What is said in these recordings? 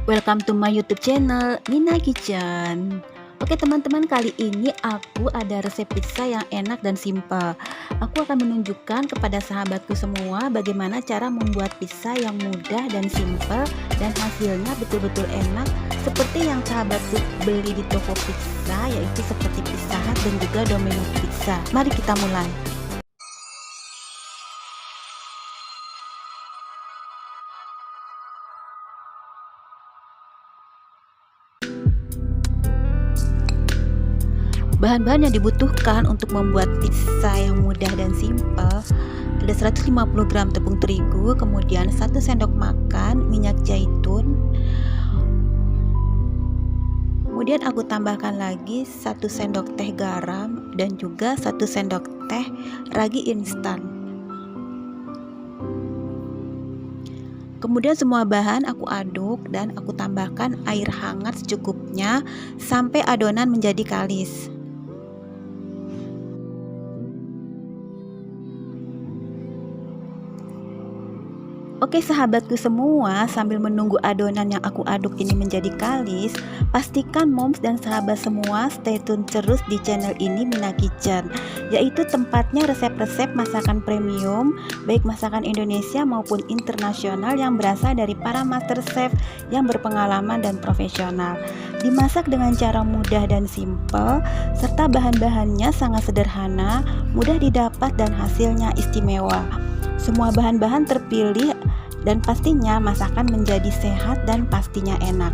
Welcome to my YouTube channel Mina Kitchen. Oke teman-teman, kali ini aku ada resep pizza yang enak dan simpel. Aku akan menunjukkan kepada sahabatku semua bagaimana cara membuat pizza yang mudah dan simpel dan hasilnya betul-betul enak seperti yang sahabatku beli di toko pizza, yaitu seperti Pizza Hut dan juga Domino's Pizza. Mari kita mulai. Bahan-bahan yang dibutuhkan untuk membuat pizza yang mudah dan simpel ada 150 gram tepung terigu, kemudian 1 sendok makan minyak zaitun, kemudian aku tambahkan lagi 1 sendok teh garam dan juga 1 sendok teh ragi instan. Kemudian semua bahan aku aduk dan aku tambahkan air hangat secukupnya sampai adonan menjadi kalis. Oke sahabatku semua, sambil menunggu adonan yang aku aduk ini menjadi kalis, pastikan moms dan sahabat semua stay tune terus di channel ini Mina Kitchen, yaitu tempatnya resep-resep masakan premium, baik masakan Indonesia maupun internasional yang berasal dari para master chef yang berpengalaman dan profesional. Dimasak dengan cara mudah dan simpel, serta bahan-bahannya sangat sederhana, mudah didapat dan hasilnya istimewa. Semua bahan-bahan terpilih dan pastinya masakan menjadi sehat dan pastinya enak.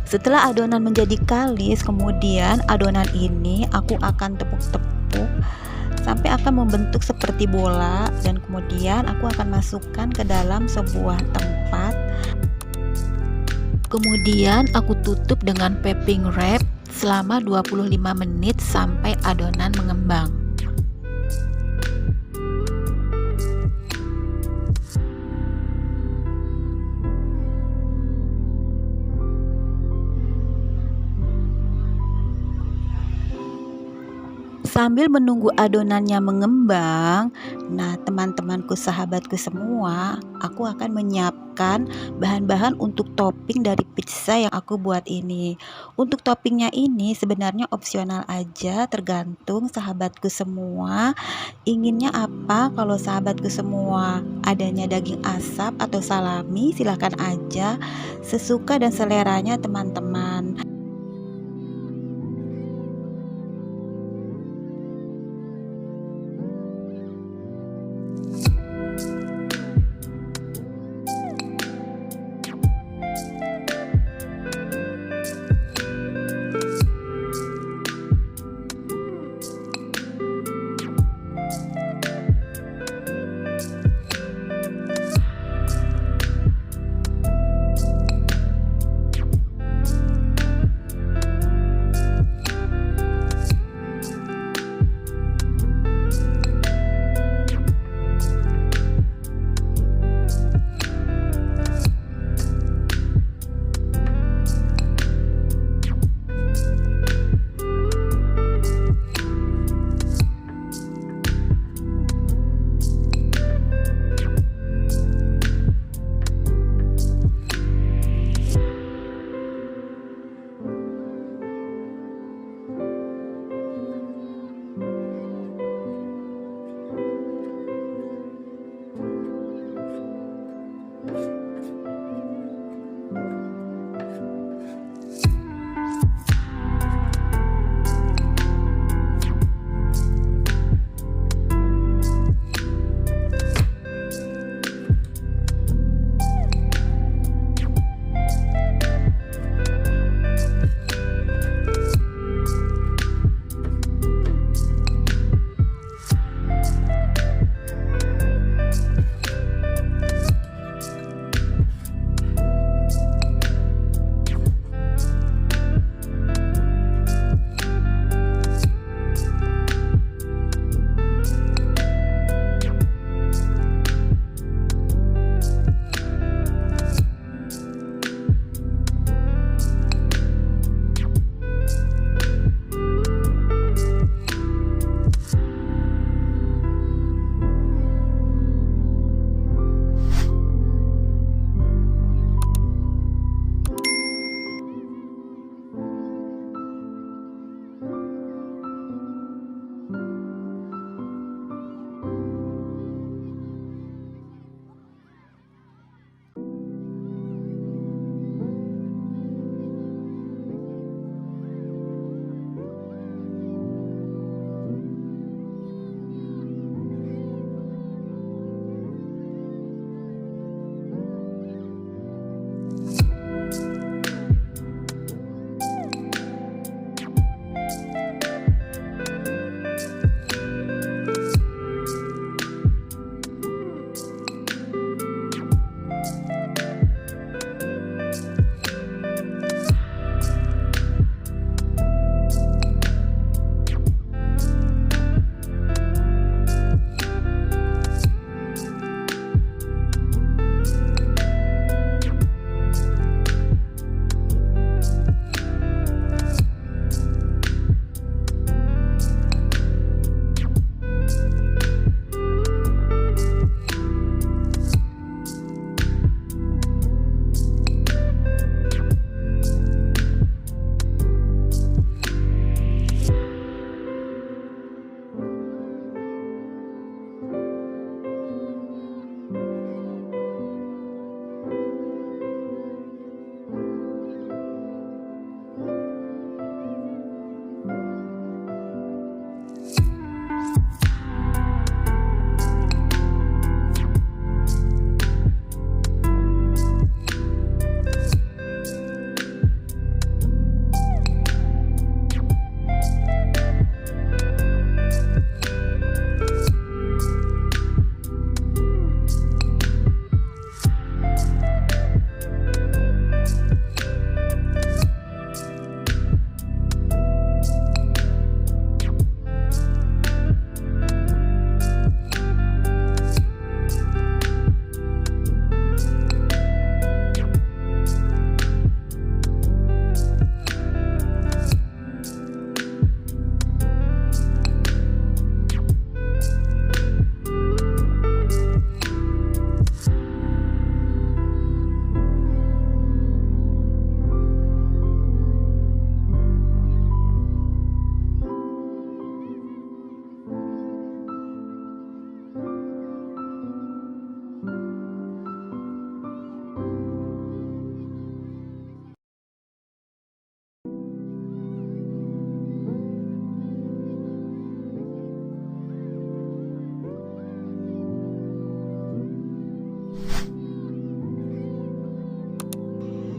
Setelah adonan menjadi kalis, kemudian adonan ini aku akan tepuk-tepuk sampai akan membentuk seperti bola, dan kemudian aku akan masukkan ke dalam sebuah tempat. Kemudian aku tutup dengan piping wrap selama 25 menit sampai adonan mengembang. Sambil menunggu adonannya mengembang, nah teman-temanku, sahabatku semua, aku akan menyiapkan bahan-bahan untuk topping dari pizza yang aku buat ini. Untuk toppingnya ini sebenarnya opsional aja, tergantung sahabatku semua inginnya apa. Kalau sahabatku semua adanya daging asap atau salami, silahkan aja, sesuka dan seleranya teman-teman.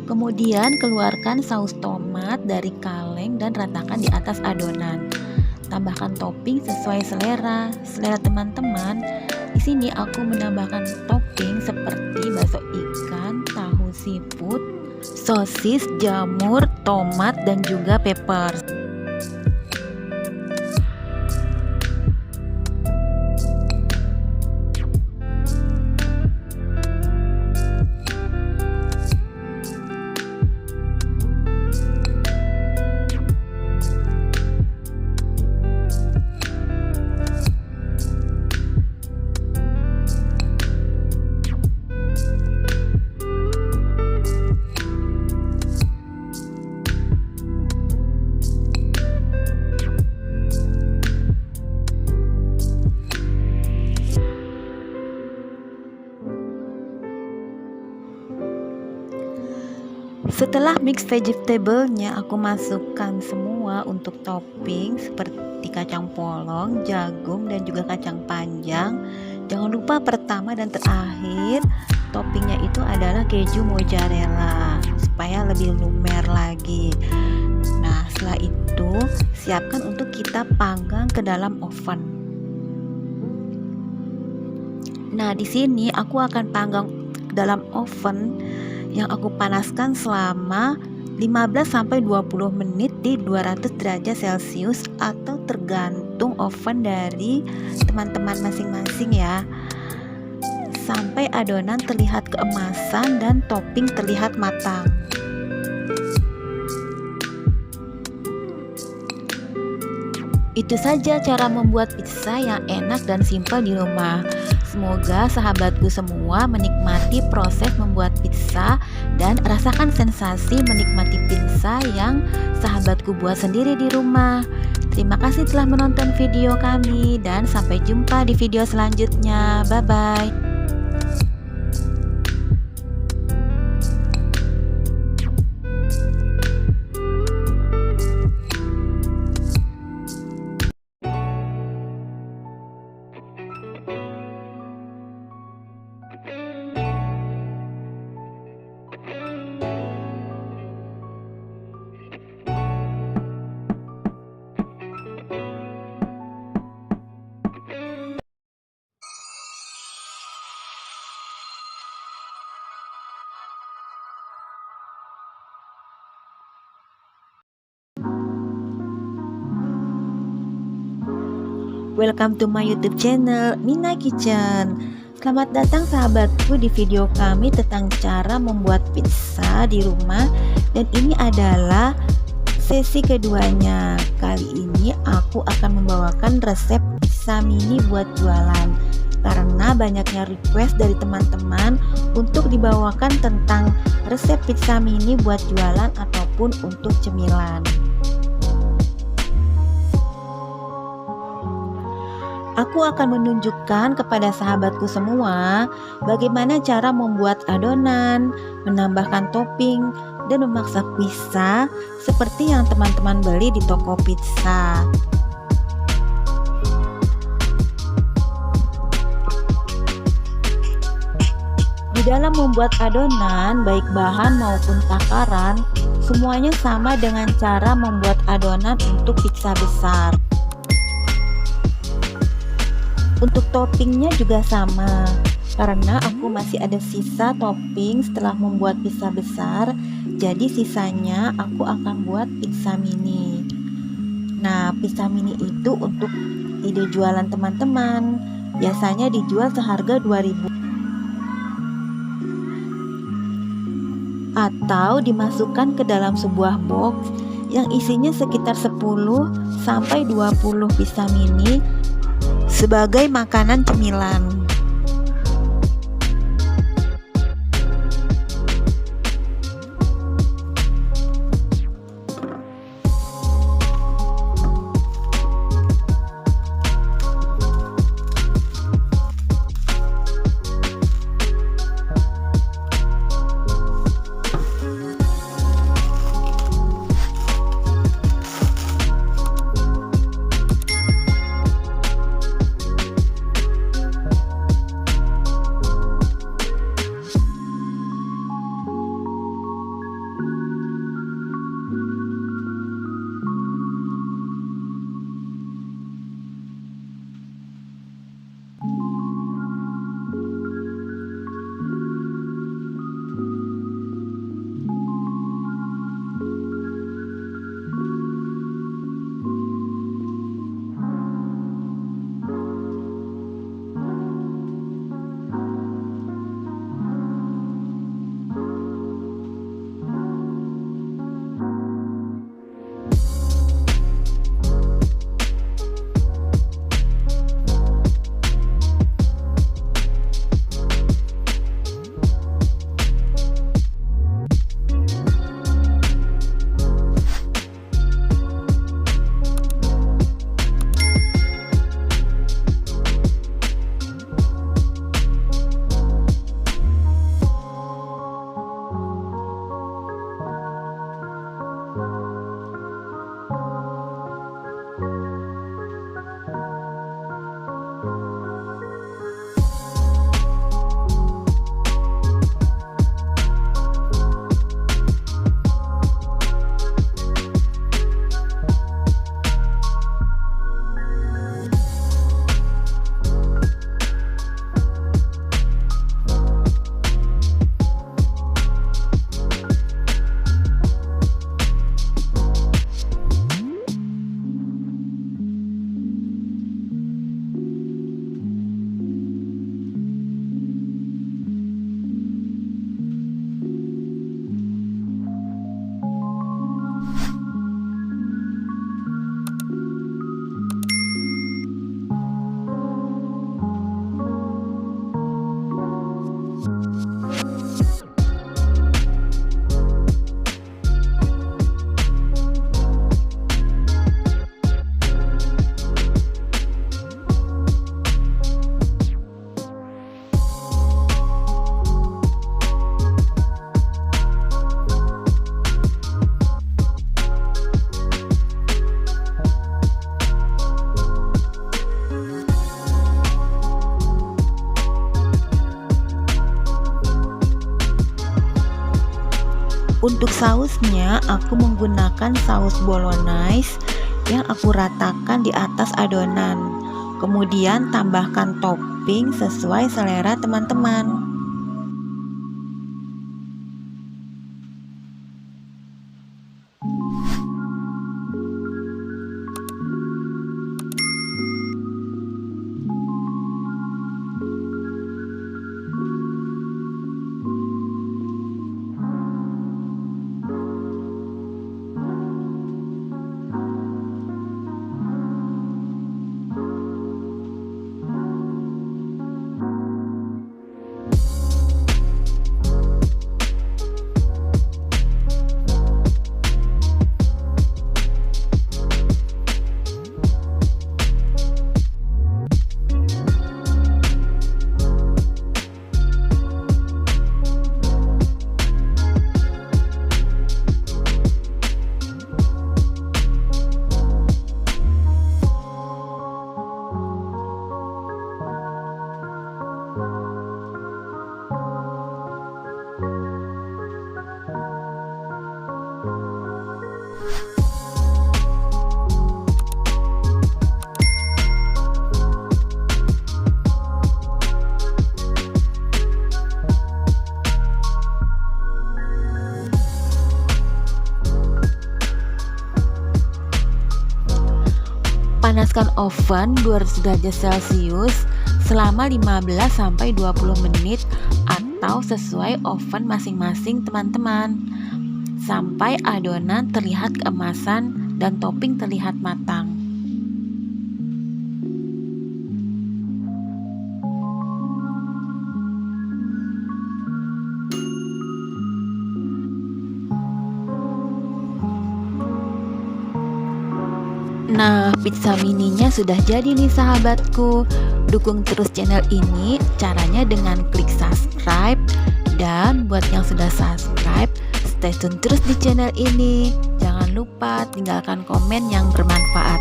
Kemudian keluarkan saus tomat dari kaleng dan ratakan di atas adonan. Tambahkan topping sesuai selera teman-teman. Di sini aku menambahkan topping seperti bakso ikan, tahu seafood, sosis, jamur, tomat, dan juga pepper. Setelah mix vegetable-nya, aku masukkan semua untuk topping seperti kacang polong, jagung, dan juga kacang panjang. Jangan lupa pertama dan terakhir toppingnya itu adalah keju mozzarella supaya lebih lumer lagi. Nah, setelah itu siapkan untuk kita panggang ke dalam oven. Nah, di sini aku akan panggang ke dalam oven yang aku panaskan selama 15-20 menit di 200 derajat Celcius atau tergantung oven dari teman-teman masing-masing ya, sampai adonan terlihat keemasan dan topping terlihat matang. Itu saja cara membuat pizza yang enak dan simpel di rumah. Semoga sahabatku semua menikmati proses membuat pizza dan rasakan sensasi menikmati pizza yang sahabatku buat sendiri di rumah. Terima kasih telah menonton video kami dan sampai jumpa di video selanjutnya. Bye bye. Welcome to my YouTube channel Mina Kitchen. Selamat datang sahabatku di video kami tentang cara membuat pizza di rumah, dan ini adalah sesi keduanya. Kali ini aku akan membawakan resep pizza mini buat jualan karena banyaknya request dari teman-teman untuk dibawakan tentang resep pizza mini buat jualan ataupun untuk cemilan. Aku akan menunjukkan kepada sahabatku semua bagaimana cara membuat adonan, menambahkan topping, dan memasak pizza seperti yang teman-teman beli di toko pizza. Di dalam membuat adonan, baik bahan maupun takaran, semuanya sama dengan cara membuat adonan untuk pizza besar. Untuk toppingnya juga sama, karena aku masih ada sisa topping setelah membuat pizza besar, jadi sisanya aku akan buat pizza mini. Nah, pizza mini itu untuk ide jualan teman-teman, biasanya dijual seharga 2.000 atau dimasukkan ke dalam sebuah box yang isinya sekitar 10-20 pizza mini sebagai makanan cemilan. Untuk sausnya, aku menggunakan saus bolognese yang aku ratakan di atas adonan. Kemudian tambahkan topping sesuai selera teman-teman. Panaskan oven 200 derajat Celcius selama 15-20 menit atau sesuai oven masing-masing teman-teman, sampai adonan terlihat keemasan dan topping terlihat matang. Nah, pizza mininya sudah jadi nih sahabatku. Dukung terus channel ini, caranya dengan klik subscribe. Dan buat yang sudah subscribe, stay tune terus di channel ini. Jangan lupa tinggalkan komen yang bermanfaat.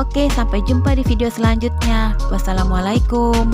Oke, sampai jumpa di video selanjutnya. Wassalamualaikum.